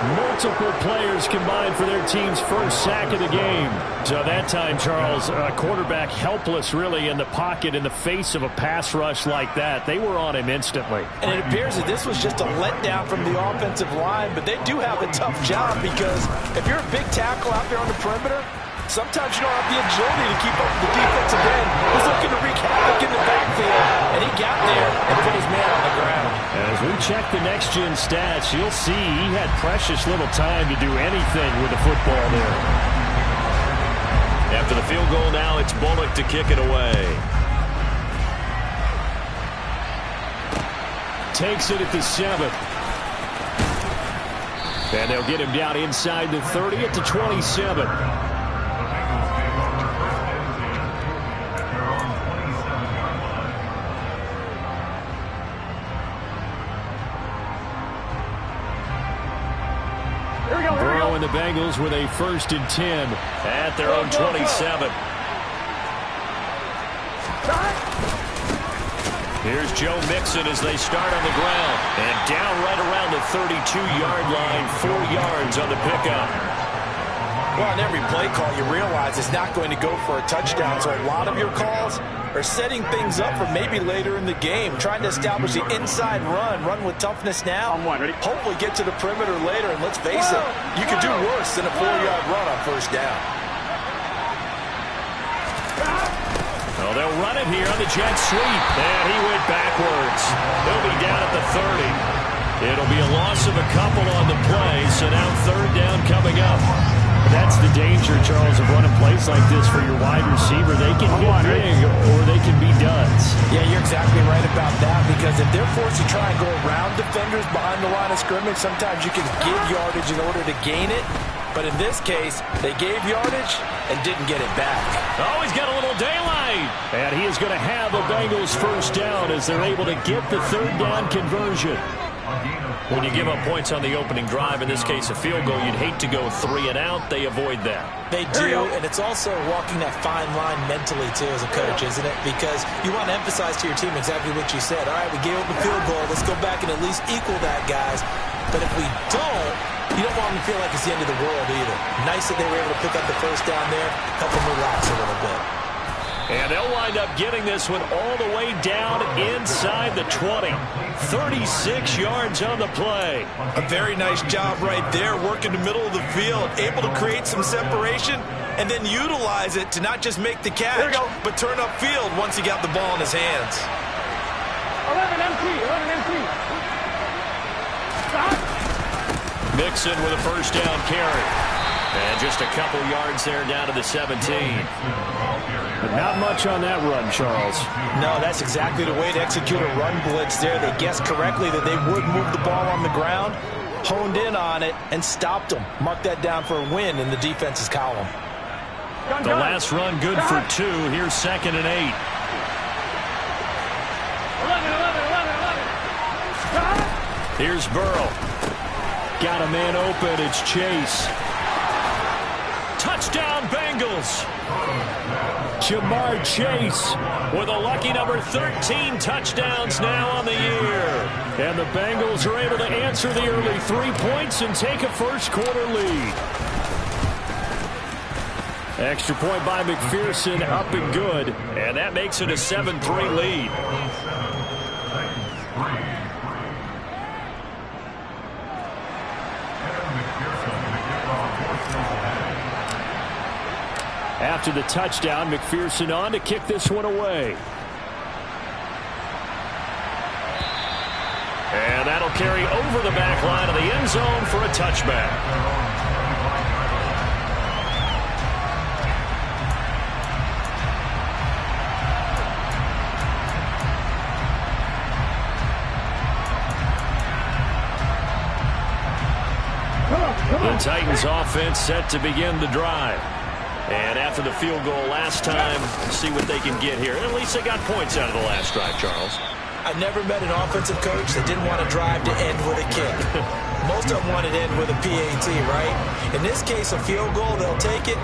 Multiple players combined for their team's first sack of the game. So that time, Charles, a quarterback helpless really in the pocket in the face of a pass rush like that. They were on him instantly. And it appears that this was just a letdown from the offensive line, but they do have a tough job because if you're a big tackle out there on the perimeter, sometimes you don't have the agility to keep up with the defensive end. He's looking to wreak havoc in the backfield, and he got there and put his man on the ground. As we check the next-gen stats, you'll see he had precious little time to do anything with the football there. After the field goal now, it's Bullock to kick it away. Takes it at the 7. And they'll get him down inside the 30 at the 27. Burrow and the Bengals with a 1st and 10 at their own 27. Here's Joe Mixon as they start on the ground. And down right around the 32-yard line, 4 yards on the pickup. Well, in every play call, you realize it's not going to go for a touchdown. So a lot of your calls are setting things up for maybe later in the game, trying to establish the inside run with toughness now. Hopefully get to the perimeter later, and let's face it, you could do worse than a 4-yard run on 1st down. Well, they'll run it here on the jet sweep. And he went backwards. He'll be down at the 30. It'll be a loss of a couple on the play, so now 3rd down coming up. That's the danger, Charles, of running plays like this for your wide receiver. They can get big or they can be duds. Yeah, you're exactly right about that, because if they're forced to try and go around defenders behind the line of scrimmage, sometimes you can give yardage in order to gain it. But in this case, they gave yardage and didn't get it back. Oh, he's got a little daylight. And he is going to have the Bengals 1st down as they're able to get the 3rd down conversion. When you give up points on the opening drive, in this case a field goal, you'd hate to go 3 and out. They avoid that. They do, and it's also walking that fine line mentally, too, as a coach, isn't it? Because you want to emphasize to your team exactly what you said. All right, we gave up a field goal. Let's go back and at least equal that, guys. But if we don't, you don't want them to feel like it's the end of the world either. Nice that they were able to pick up the 1st down there, help them relax a little bit. And they'll wind up getting this one all the way down inside the 20. 36 yards on the play. A very nice job right there, working the middle of the field, able to create some separation, and then utilize it to not just make the catch, but turn upfield once he got the ball in his hands. 11 empty. Mixon with a 1st down carry. And just a couple yards there down to the 17. But not much on that run, Charles. No, that's exactly the way to execute a run blitz there. They guessed correctly that they would move the ball on the ground, honed in on it, and stopped them. Mark that down for a win in the defense's column. The last run good for 2. Here's 2nd and 8. 11. Here's Burrow. Got a man open. It's Chase. Touchdown, Bengals. Jamar Chase with a lucky number 13 touchdowns now on the year. And the Bengals are able to answer the early 3 points and take a 1st quarter lead. Extra point by McPherson, up and good. And that makes it a 7-3 lead. After the touchdown, McPherson on to kick this one away. And that'll carry over the back line of the end zone for a touchback. The Titans offense set to begin the drive. And after the field goal last time, see what they can get here. At least they got points out of the last drive, Charles. I never met an offensive coach that didn't want to drive to end with a kick. Most of them wanted to end with a PAT, right? In this case, a field goal, they'll take it.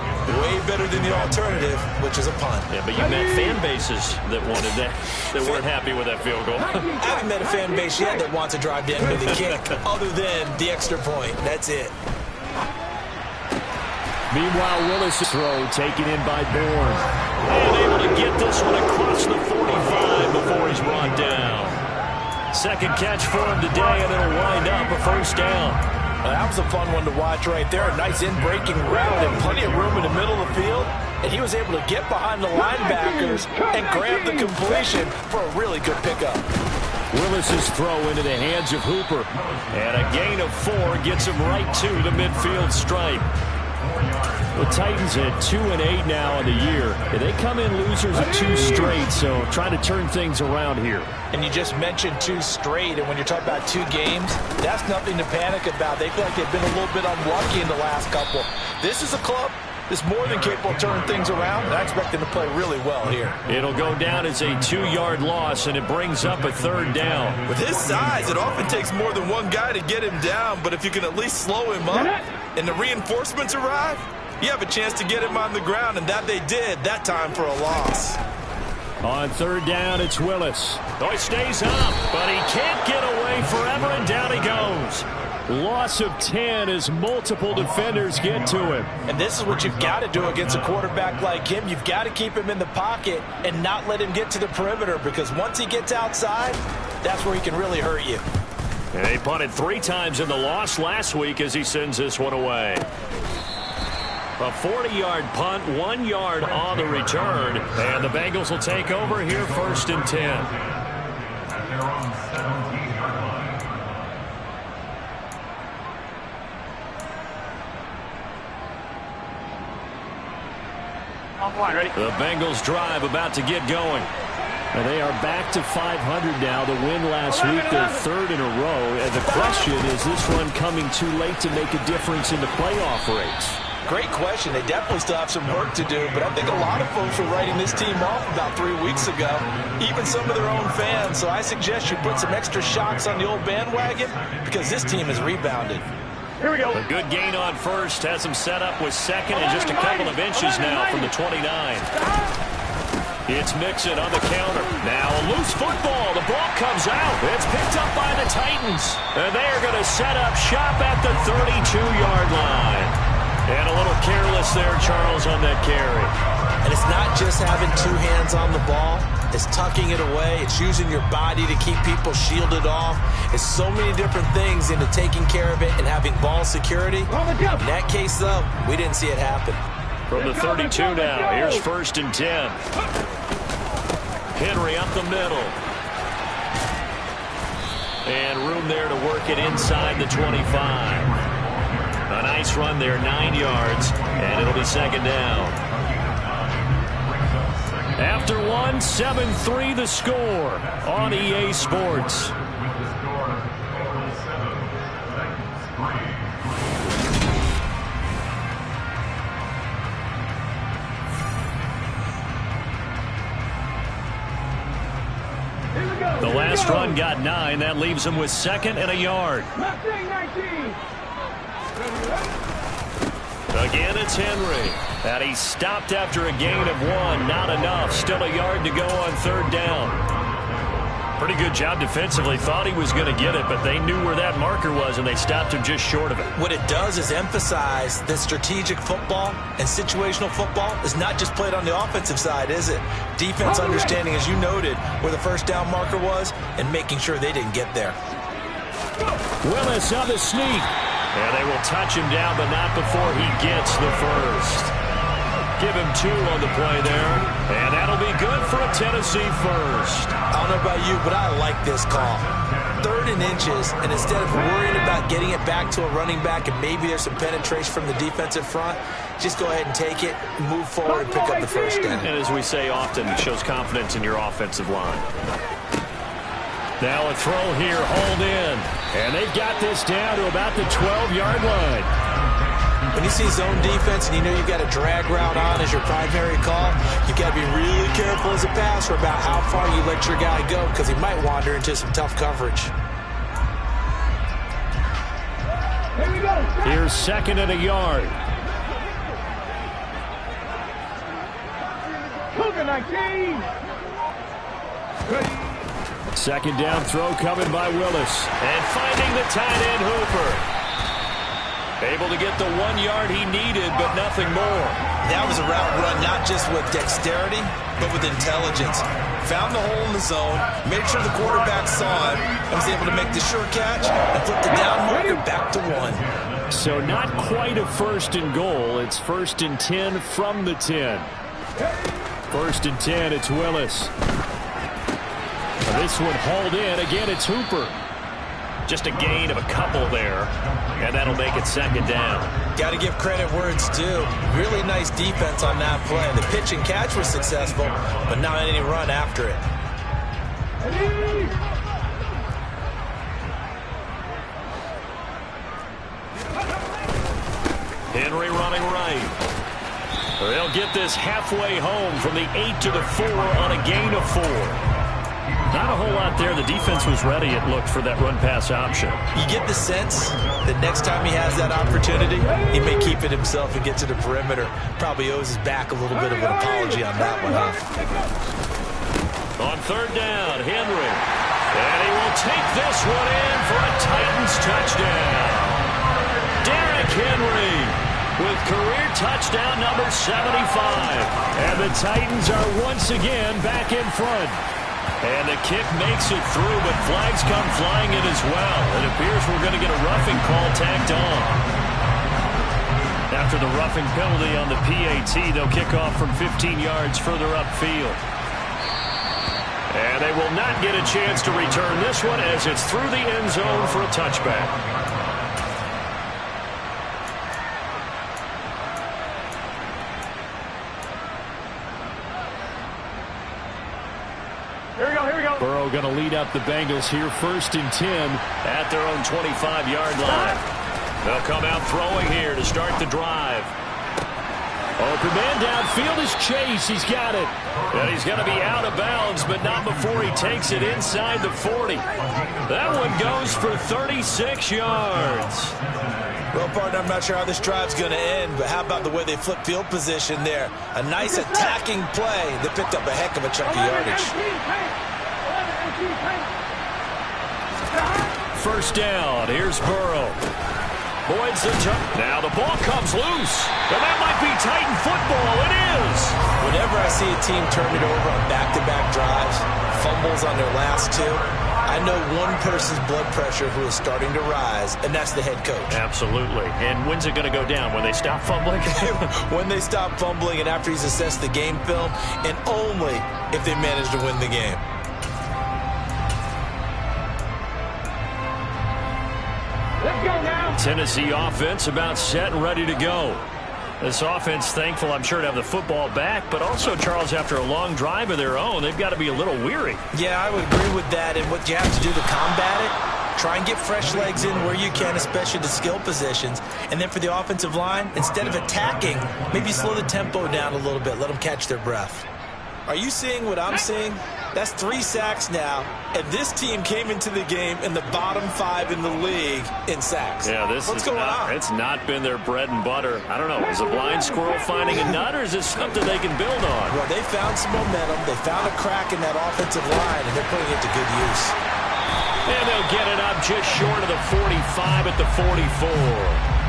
Way better than the alternative, which is a punt. Yeah, but you met fan bases that wanted that, that weren't happy with that field goal. I haven't met a fan base yet that wants to drive to end with a kick, other than the extra point. That's it. Meanwhile, Willis' throw taken in by Bourne. And able to get this one across the 45 before he's brought down. Second catch for him today, and it'll wind up a first down. That was a fun one to watch right there. A nice in-breaking route and plenty of room in the middle of the field. And he was able to get behind the linebackers and grab the completion for a really good pickup. Willis' throw into the hands of Hooper. And a gain of 4 gets him right to the midfield stripe. The Titans at 2-8 now in the year. They come in losers of 2 straight, so trying to turn things around here. And you just mentioned 2 straight, and when you're talking about 2 games, that's nothing to panic about. They feel like they've been a little bit unlucky in the last couple. This is a club that's more than capable of turning things around, and I expect them to play really well here. It'll go down as a 2-yard loss, and it brings up a third down. With his size, it often takes more than one guy to get him down, but if you can at least slow him up and the reinforcements arrive, you have a chance to get him on the ground, and that they did that time for a loss. On third down, it's Willis. Oh, he stays up, but he can't get away forever, and down he goes. Loss of 10 as multiple defenders get to him. And this is what you've got to do against a quarterback like him. You've got to keep him in the pocket and not let him get to the perimeter, because once he gets outside, that's where he can really hurt you. And he punted 3 times in the loss last week as he sends this one away. A 40-yard punt, 1 yard on the return. And the Bengals will take over here first and 10. Ready? The Bengals drive about to get going. And they are back to 500 now. The win last week, their 3rd in a row. And the question, is this run coming too late to make a difference in the playoff race? Great question. They definitely still have some work to do, but I think a lot of folks were writing this team off about 3 weeks ago, even some of their own fans. So I suggest you put some extra shocks on the old bandwagon, because this team has rebounded. Here we go. A good gain on first has him set up with second and just a couple of inches now from the 29. It's Mixon on the counter. Now a loose football. The ball comes out. It's picked up by the Titans. And they are going to set up shop at the 32-yard line. And a little careless there, Charles, on that carry. And it's not just having 2 hands on the ball. It's tucking it away. It's using your body to keep people shielded off. It's so many different things into taking care of it and having ball security. In that case, though, we didn't see it happen. From the 32 now, here's first and 10. Henry up the middle. And room there to work it inside the 25. A nice run there, 9 yards, and it'll be second down. After 1, 7-3 the score on EA Sports. The last run got 9. That leaves him with 2nd and a yard. Again, it's Henry. And he stopped after a gain of 1. Not enough. Still a yard to go on third down. Pretty good job defensively. Thought he was going to get it, but they knew where that marker was, and they stopped him just short of it. What it does is emphasize that strategic football and situational football is not just played on the offensive side, is it? Defense understanding, as you noted, where the first down marker was and making sure they didn't get there. Willis on the sneak. And they will touch him down, but not before he gets the first. Give him 2 on the play there. And that'll be good for a Tennessee first. I don't know about you, but I like this call. 3rd and inches, and instead of worrying about getting it back to a running back and maybe there's some penetration from the defensive front, just go ahead and take it, move forward, and pick up the first down. And as we say often, it shows confidence in your offensive line. Now a throw here, hold in. And they've got this down to about the 12-yard line. When you see zone defense and you know you've got a drag route on as your primary call, you've got to be really careful careful as a passer about how far you let your guy go because he might wander into some tough coverage. Here's 2nd and a yard. Second down throw coming by Willis. And finding the tight end Hooper. Able to get the 1 yard he needed, but nothing more. That was a route run not just with dexterity, but with intelligence. Found the hole in the zone, made sure the quarterback saw it, and was able to make the sure catch and flip the down marker back to 1. So not quite a 1st and goal. It's 1st and 10 from the 10. 1st and 10, it's Willis. This one hauled in. Again, it's Hooper. Just a gain of a couple there, and that'll make it 2nd down. Got to give credit where it's due. Really nice defense on that play. The pitch and catch was successful, but not any run after it. Henry running right. They'll get this halfway home from the 8 to the 4 on a gain of 4. Not a whole lot there. The defense was ready, it looked, for that run-pass option. You get the sense that next time he has that opportunity, he may keep it himself and get to the perimeter. Probably owes his back a little bit of an apology on that one. On 3rd down, Henry. And he will take this one in for a Titans touchdown. Derrick Henry with career touchdown number 75. And the Titans are once again back in front. And the kick makes it through, but flags come flying in as well. It appears we're going to get a roughing call tacked on. After the roughing penalty on the PAT, they'll kick off from 15 yards further upfield. And they will not get a chance to return this one as it's through the end zone for a touchback. Burrow going to lead up the Bengals here, 1st and 10 at their own 25-yard line. They'll come out throwing here to start the drive. Open man downfield is Chase. He's got it. And he's going to be out of bounds, but not before he takes it inside the 40. That one goes for 36 yards. Well, partner, I'm not sure how this drive's going to end, but how about the way they flip field position there? A nice attacking play that picked up a heck of a chunk of yardage. 1st down. Here's Burrow. Boyd's the jump. Now the ball comes loose. And that might be Titan football. It is. Whenever I see a team turn it over on back-to-back drives, fumbles on their last 2, I know one person's blood pressure who is starting to rise, and that's the head coach. Absolutely. And when's it going to go down? When they stop fumbling? When they stop fumbling and after he's assessed the game film, and only if they manage to win the game. Tennessee offense about set and ready to go. This offense thankful, I'm sure, to have the football back, but also, Charles, after a long drive of their own, they've got to be a little weary. Yeah, I would agree with that, and what you have to do to combat it, try and get fresh legs in where you can, especially the skill positions. And then for the offensive line, instead of attacking, maybe slow the tempo down a little bit, let them catch their breath. Are you seeing what I'm seeing? That's 3 sacks now, and this team came into the game in the bottom 5 in the league in sacks. Yeah, what's going on? It's not been their bread and butter. I don't know. Is a blind squirrel finding a nut, or is this something they can build on? Well, they found some momentum. They found a crack in that offensive line, and they're putting it to good use. And they'll get it up just short of the 45 at the 44.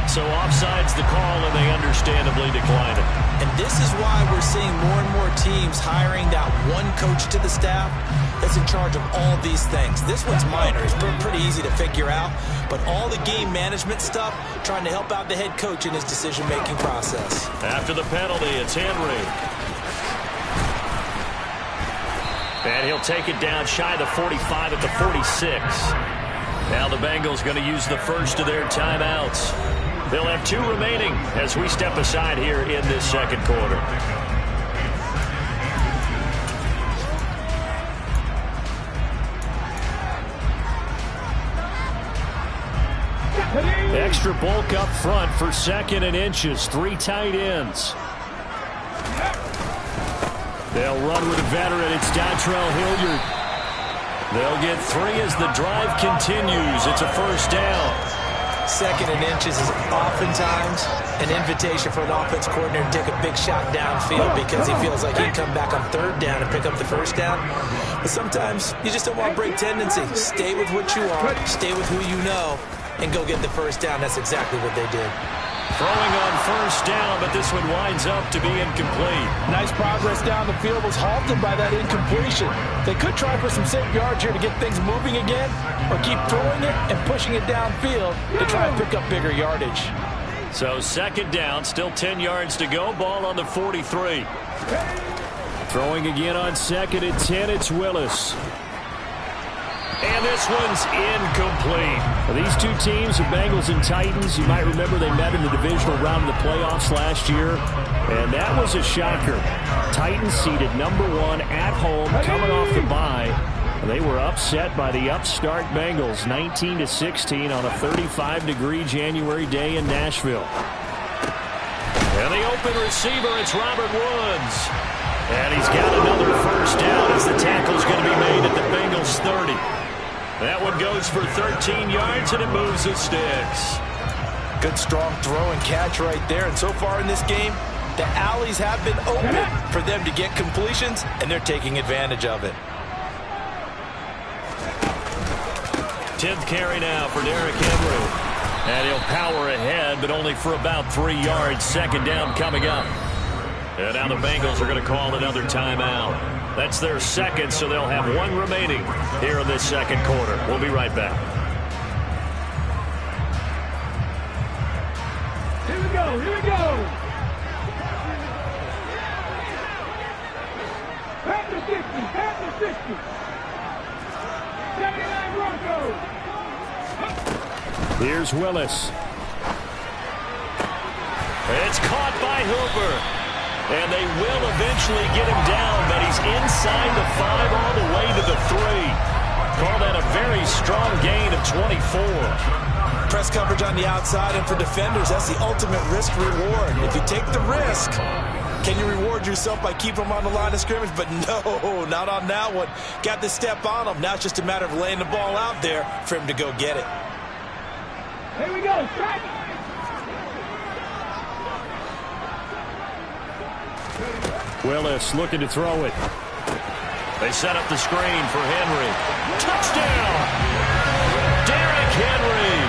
So offside's the call, and they understandably decline it. And this is why we're seeing more and more teams hiring that one coach to the staff that's in charge of all these things. This one's minor. It's pretty easy to figure out. But all the game management stuff, trying to help out the head coach in his decision-making process. After the penalty, it's Henry. And he'll take it down shy of the 45 at the 46. Now the Bengals going to use the first of their timeouts. They'll have 2 remaining as we step aside here in this second quarter. Extra bulk up front for 2nd and inches. 3 tight ends. They'll run with a veteran. It's Dontrell Hilliard. They'll get 3 as the drive continues. It's a first down. 2nd and inches is oftentimes an invitation for an offense coordinator to take a big shot downfield because he feels like he can come back on 3rd down and pick up the first down. But sometimes you just don't want to break tendency. Stay with what you are, stay with who you know, and go get the first down. That's exactly what they did. Throwing on first down, but this one winds up to be incomplete. Nice progress down the field was halted by that incompletion. They could try for some safe yards here to get things moving again, or keep throwing it and pushing it downfield to try and pick up bigger yardage. So 2nd down, still 10 yards to go. Ball on the 43. Throwing again on 2nd and 10, it's Willis. And this one's incomplete. Well, these two teams, the Bengals and Titans, you might remember they met in the divisional round of the playoffs last year, and that was a shocker. Titans seeded #1 at home, coming off the bye. They were upset by the upstart Bengals, 19-16 on a 35-degree January day in Nashville. And the open receiver, it's Robert Woods. And he's got another first down as the tackle's going to be made at the Bengals 30. That one goes for 13 yards, and it moves the sticks. Good, strong throw and catch right there. And so far in this game, the alleys have been open for them to get completions, and they're taking advantage of it. 10th carry now for Derrick Henry. And he'll power ahead, but only for about 3 yards. 2nd down coming up. And now the Bengals are going to call another timeout. That's their 2nd, so they'll have 1 remaining here in this 2nd quarter. We'll be right back. Here we go, here we go. Back to 60, back to 60. 79 Broncos. Here's Willis. It's caught by Hooper. And they will eventually get him down, but he's inside the 5 all the way to the 3. Call that a very strong gain of 24. Press coverage on the outside, and for defenders, that's the ultimate risk-reward. If you take the risk, can you reward yourself by keeping them on the line of scrimmage? But no, not on that one. Got the step on him. Now it's just a matter of laying the ball out there for him to go get it. Here we go, strike. Willis looking to throw it. They set up the screen for Henry. Touchdown! Derrick Henry.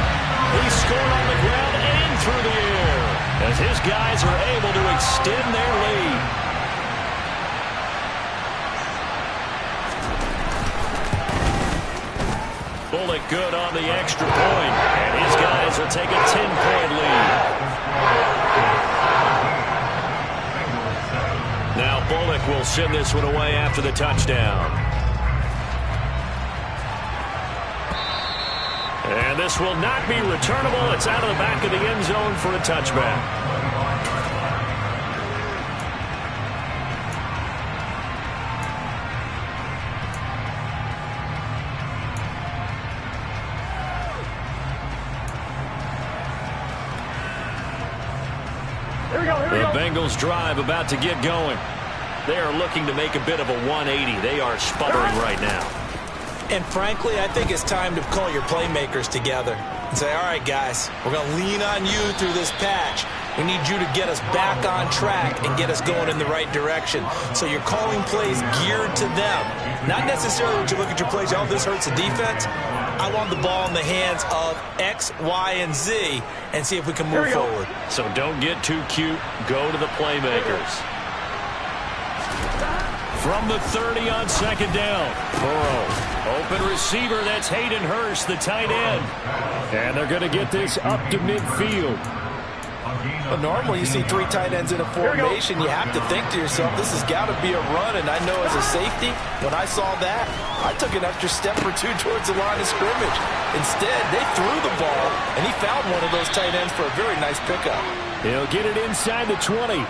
He scored on the ground and through the air as his guys are able to extend their lead. Bullock good on the extra point, and his guys will take a 10-point lead. Now Bullock will send this one away after the touchdown. And this will not be returnable. It's out of the back of the end zone for a touchback. The Bengals drive about to get going. They are looking to make a bit of a 180. They are sputtering right now. And frankly, I think it's time to call your playmakers together and say, all right, guys, we're going to lean on you through this patch. We need you to get us back on track and get us going in the right direction. So you're calling plays geared to them. Not necessarily when you look at your plays, oh, this hurts the defense. I want the ball in the hands of X, Y, and Z and see if we can move forward. So don't get too cute. Go to the playmakers. From the 30 on second down. Burrow. Open receiver. That's Hayden Hurst, the tight end. And they're going to get this up to midfield. Well, normally you see three tight ends in a formation. You have to think to yourself, this has got to be a run. And I know as a safety, when I saw that, I took an extra step or two towards the line of scrimmage. Instead, they threw the ball, and he found one of those tight ends for a very nice pickup. He'll get it inside the 20.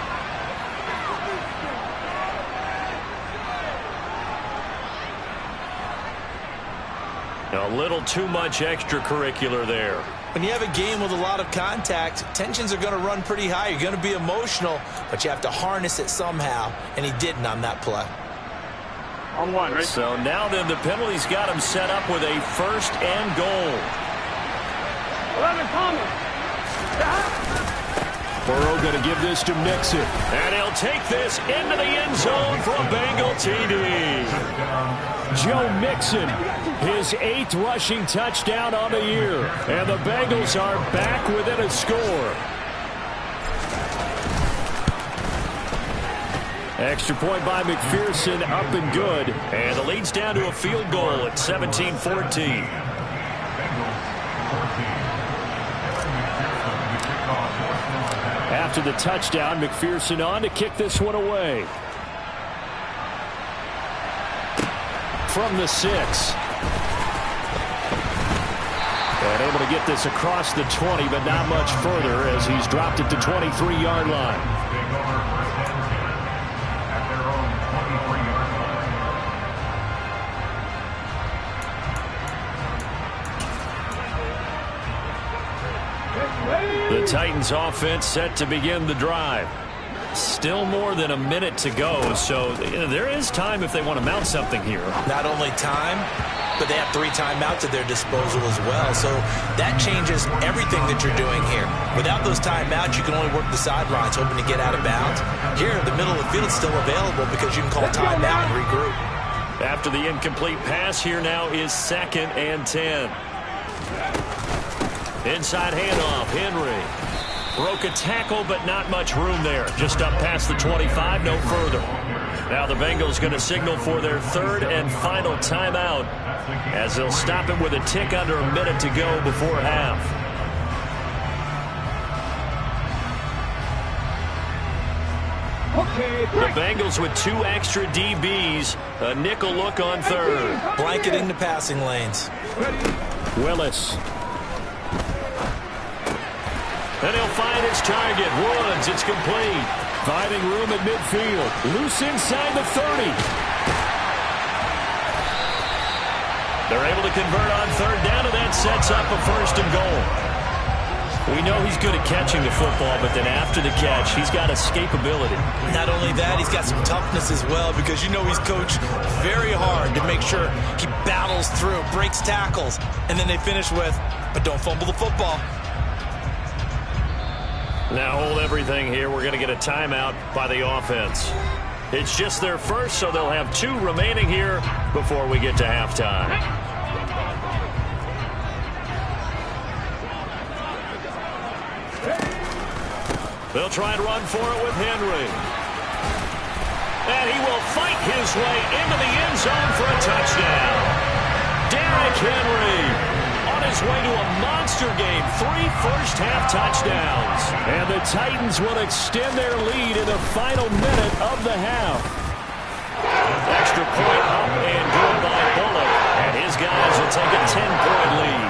A little too much extracurricular there. When you have a game with a lot of contact, tensions are going to run pretty high. You're going to be emotional, but you have to harness it somehow, and he didn't on that play. On one, right? So now then the penalty's got him set up with a 1st and goal. 11 Thomas. Burrow going to give this to Mixon. And he'll take this into the end zone for a Bengal TD. Joe Mixon, his 8th rushing touchdown on the year. And the Bengals are back within a score. Extra point by McPherson, up and good. And the lead's down to a field goal at 17-14. After the touchdown, McPherson on to kick this one away. From the 6. And able to get this across the 20, but not much further as he's dropped it to 23-yard line. The Titans offense set to begin the drive. Still more than a minute to go, so there is time if they want to mount something here. Not only time, but they have 3 timeouts at their disposal as well, so that changes everything that you're doing here. Without those timeouts, you can only work the sidelines, hoping to get out of bounds. Here, the middle of the field is still available because you can call timeout and regroup. After the incomplete pass, here now is 2nd and 10. Inside handoff, Henry. Broke a tackle, but not much room there. Just up past the 25, no further. Now the Bengals going to signal for their 3rd and final timeout as they'll stop it with a tick under a minute to go before half. The Bengals with 2 extra DBs, a nickel look on 3rd. Blanketing the passing lanes. Willis. And he'll find his target. Woods, it's complete. Finding room at midfield. Loose inside the 30. They're able to convert on 3rd down, and that sets up a 1st and goal. We know he's good at catching the football, but then after the catch, he's got escapability. Not only that, he's got some toughness as well, because you know he's coached very hard to make sure he battles through, breaks tackles, and then they finish with, but don't fumble the football. Now hold everything here. We're going to get a timeout by the offense. It's just their 1st, so they'll have 2 remaining here before we get to halftime. They'll try and run for it with Henry. And he will fight his way into the end zone for a touchdown. Derrick Henry on his way to a monster game. 3 first-half touchdowns. And the Titans will extend their lead in the final minute of the half. Extra point up and good by Bullock. And his guys will take a 10-point lead.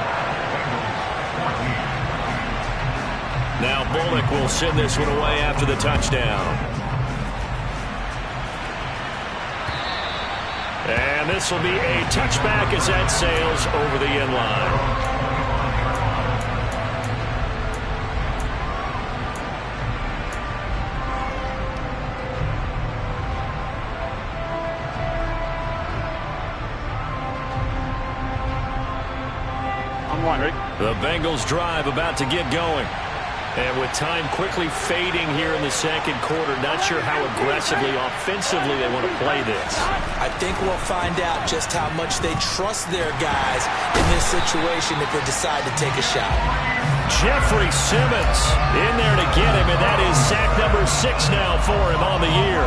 Now Bullock will send this one away after the touchdown. And this will be a touchback as that sails over the end line. The Bengals drive about to get going. And with time quickly fading here in the 2nd quarter, not sure how aggressively, offensively they want to play this. I think we'll find out just how much they trust their guys in this situation if they decide to take a shot. Jeffrey Simmons in there to get him, and that is sack number 6 now for him on the year.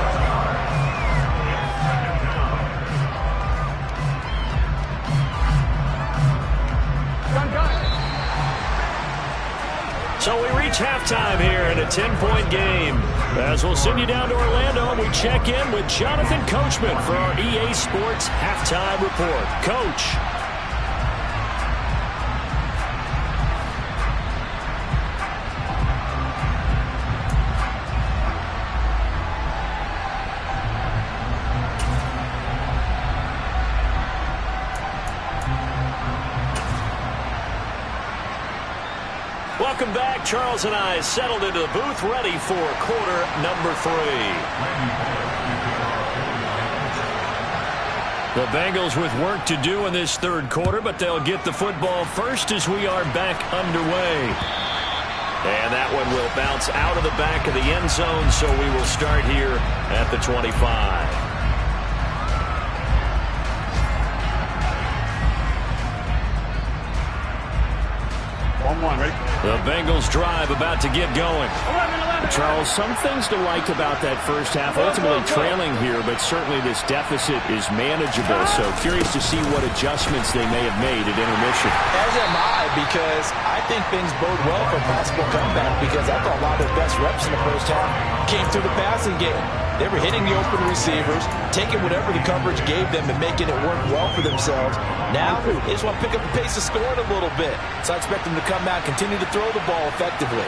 So we reach halftime here in a 10-point game. As we'll send you down to Orlando, and we check in with Jonathan Coachman for our EA Sports Halftime Report. Coach. Welcome back. Charles and I settled into the booth, ready for quarter number 3. The Bengals with work to do in this third quarter, but they'll get the football first as we are back underway. And that one will bounce out of the back of the end zone, so we will start here at the 25. 1-1, ready? The Bengals drive about to get going. 11. Charles, some things to like about that first half. Ultimately trailing here, but certainly this deficit is manageable. So curious to see what adjustments they may have made at intermission. As am I, because I think things bode well for a possible comeback, because I thought a lot of their best reps in the first half came through the passing game. They were hitting the open receivers, taking whatever the coverage gave them and making it work well for themselves. Now, they just want to pick up the pace of scoring a little bit. So I expect them to come out, continue to throw the ball effectively.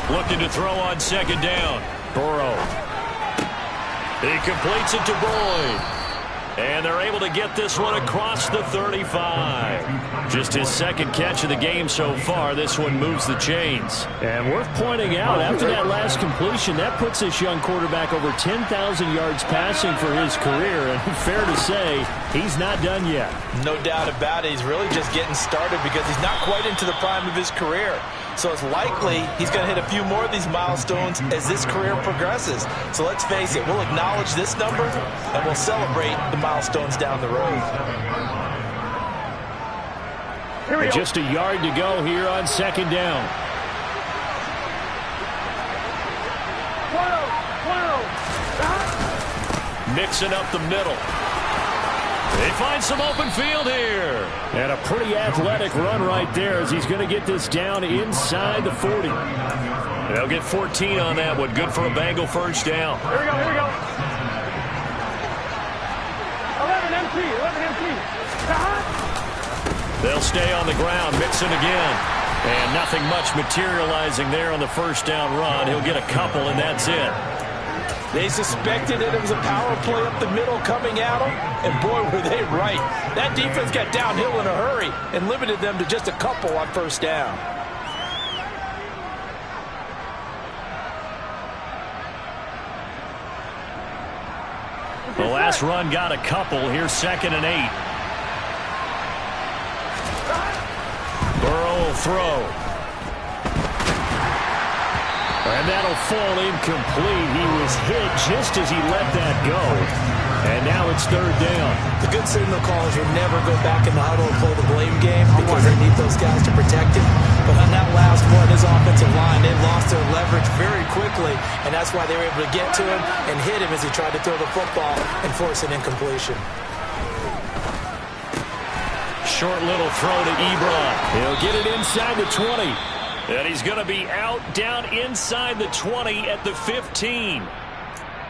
Looking to throw on second down. Burrow. He completes it to Boyd. And they're able to get this one across the 35. Just his second catch of the game so far. This one moves the chains. And worth pointing out, after that last completion, that puts this young quarterback over 10,000 yards passing for his career. And fair to say, he's not done yet. No doubt about it. He's really just getting started because he's not quite into the prime of his career. So it's likely he's going to hit a few more of these milestones as this career progresses. So let's face it, we'll acknowledge this number and we'll celebrate the milestones down the road. And just a yard to go here on second down. 12. Mixing up the middle. They find some open field here. And a pretty athletic run right there as he's going to get this down inside the 40. They'll get 14 on that one. Good for a Bengal first down. Here we go. 11 empty. They'll stay on the ground, mixing again. And nothing much materializing there on the first down run. He'll get a couple, and that's it. They suspected that it was a power play up the middle coming at them, and boy, were they right. That defense got downhill in a hurry and limited them to just a couple on first down. The last run got a couple. Here's 2nd and 8. Burrow will throw. And that'll fall incomplete. He was hit just as he let that go. And now it's 3rd down. The good signal callers will never go back in the huddle and play the blame game because they need those guys to protect him. But on that last one, his offensive line, they lost their leverage very quickly, and that's why they were able to get to him and hit him as he tried to throw the football and force an incompletion. Short little throw to Ebron. He'll get it inside the 20. And he's going to be out down inside the 20 at the 15.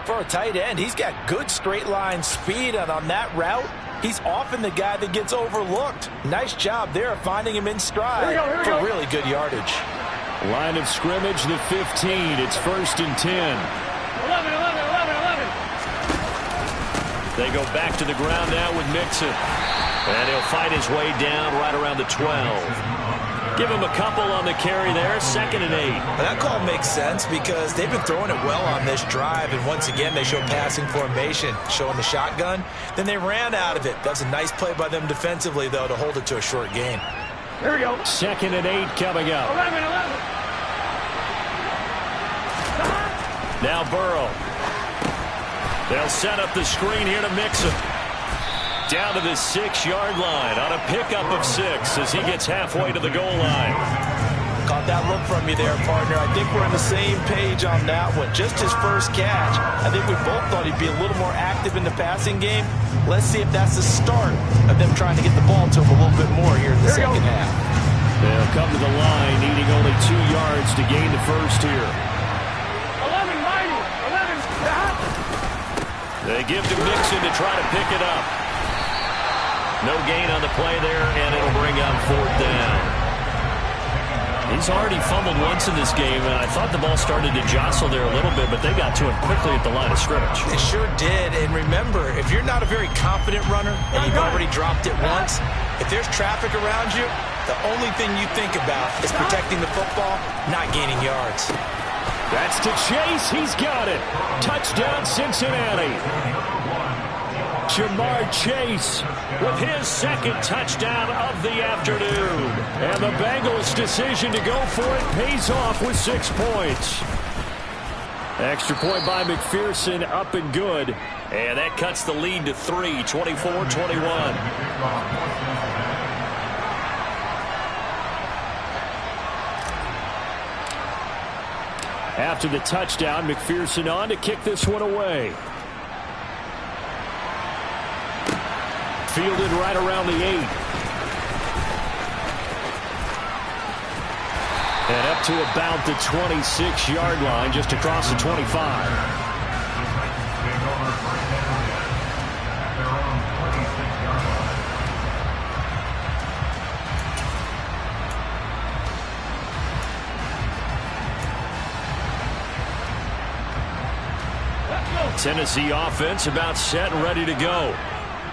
For a tight end, he's got good straight line speed, and on that route, he's often the guy that gets overlooked. Nice job there finding him in stride for really good yardage. Line of scrimmage, the 15. It's 1st and 10. 11. They go back to the ground now with Mixon. And he'll fight his way down right around the 12. Give him a couple on the carry there. 2nd and 8. Well, that call makes sense because they've been throwing it well on this drive, and once again they show passing formation, showing the shotgun. Then they ran out of it. That's a nice play by them defensively, though, to hold it to a short gain. Here we go. 2nd and 8 coming up. 11. Now Burrow. They'll set up the screen here to Mixon. Down to the 6-yard line on a pickup of 6 as he gets halfway to the goal line. Caught that look from you there, partner. I think we're on the same page on that one. Just his first catch. I think we both thought he'd be a little more active in the passing game. Let's see if that's the start of them trying to get the ball to him a little bit more here in the second half. They'll come to the line, needing only 2 yards to gain the first here. 11, mighty. 11. They give to Mixon to try to pick it up. No gain on the play there, and it'll bring on 4th down. He's already fumbled once in this game, and I thought the ball started to jostle there a little bit, but they got to him quickly at the line of scrimmage. They sure did, and remember, if you're not a very confident runner and you've already dropped it once, if there's traffic around you, The only thing you think about is protecting the football, not gaining yards. That's to Chase. He's got it. Touchdown, Cincinnati. Jamar Chase with his second touchdown of the afternoon. And the Bengals' decision to go for it pays off with 6 points. Extra point by McPherson, up and good. And that cuts the lead to 3, 24-21. After the touchdown, McPherson on to kick this one away. Fielded right around the 8. And up to about the 26-yard line, just across the 25. Tennessee offense about set and ready to go.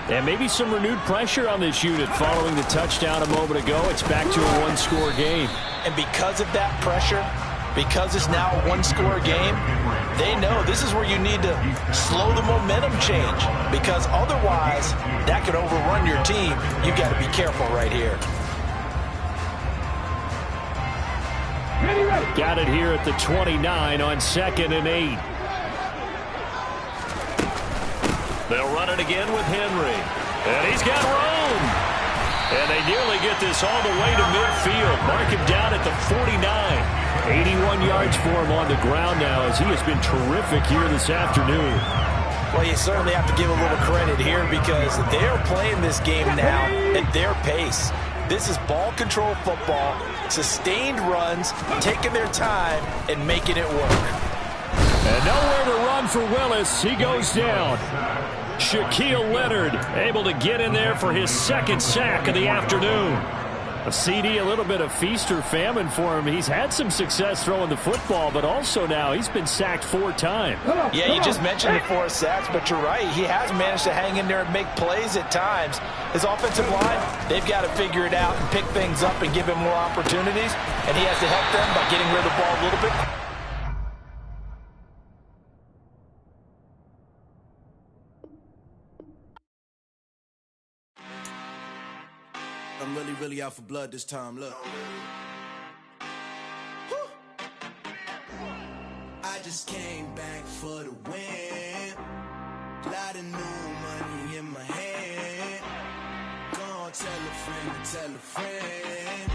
And maybe some renewed pressure on this unit following the touchdown a moment ago. It's back to a one-score game. And because of that pressure, because it's now a one-score game, they know this is where you need to slow the momentum change. Because otherwise, that could overrun your team. You've got to be careful right here. Got it here at the 29 on 2nd and 8. They'll run it again with Henry. And he's got room. And they nearly get this all the way to midfield. Mark him down at the 49. 81 yards for him on the ground now as he has been terrific here this afternoon. Well, you certainly have to give a little credit here because they're playing this game now at their pace. This is ball control football, sustained runs, taking their time, and making it work. And nowhere to run for Willis. He goes down. Shaquille Leonard able to get in there for his second sack of the afternoon. A CD, a little bit of feast or famine for him. He's had some success throwing the football, but also now he's been sacked 4 times. Yeah, you just mentioned the 4 sacks, but you're right. He has managed to hang in there and make plays at times. His offensive line, they've got to figure it out and pick things up and give him more opportunities, and he has to help them by getting rid of the ball a little bit. I'm really out for blood this time, look. I just came back for the win. Lot of new money in my hand. Gonna tell a friend to tell a friend.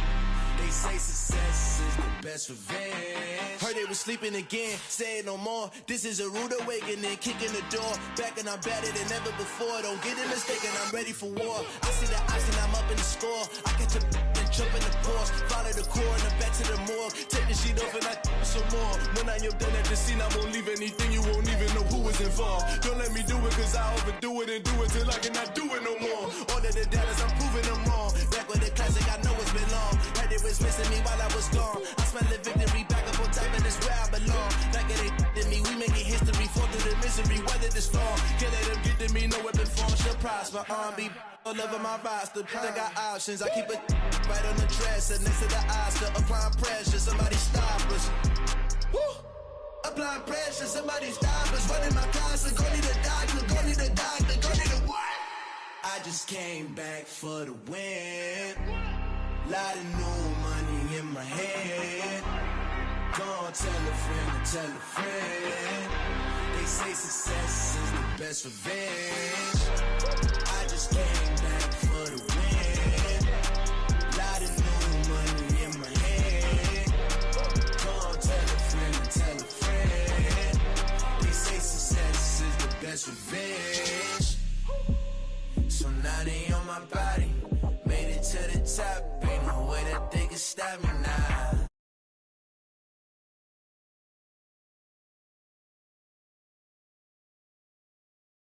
They say success is the best revenge. Heard they was sleeping again, say it no more. This is a rude awakening, kicking the door. Back and I'm better than ever before. Don't get it mistaken, I'm ready for war. I see the option, I'm up in the score. I catch a and jump in the course. Follow the core and the back to the morgue. Take the sheet off and I some more. When I am done at the scene, I won't leave anything. You won't even know who was involved. Don't let me do it cause I overdo it and do it till I cannot do it no more. All of the doubters, I'm proving them wrong. Back with the classic, I know it's been long. Heard it was missing me while I was gone. I smell the victory back up on top and it's where I belong. Like it ain't to me, we making history. Fall through the misery, weather the storm. Can't let them get to me, no weapon form shall prosper. Be all over my roster. I got options, I keep it right on the dresser. Next to the Oscar, applying pressure. Somebody stop us. Woo! Applying pressure, somebody stop us. Running my closet, go need a doctor, go need a doctor, go need a what? I just came back for the win. Lot of new money in my hand. Gonna tell a friend to tell a friend. They say success is the best revenge. I just came back for the win. Lot of new money in my hand. Gonna tell a friend to tell a friend. They say success is the best revenge.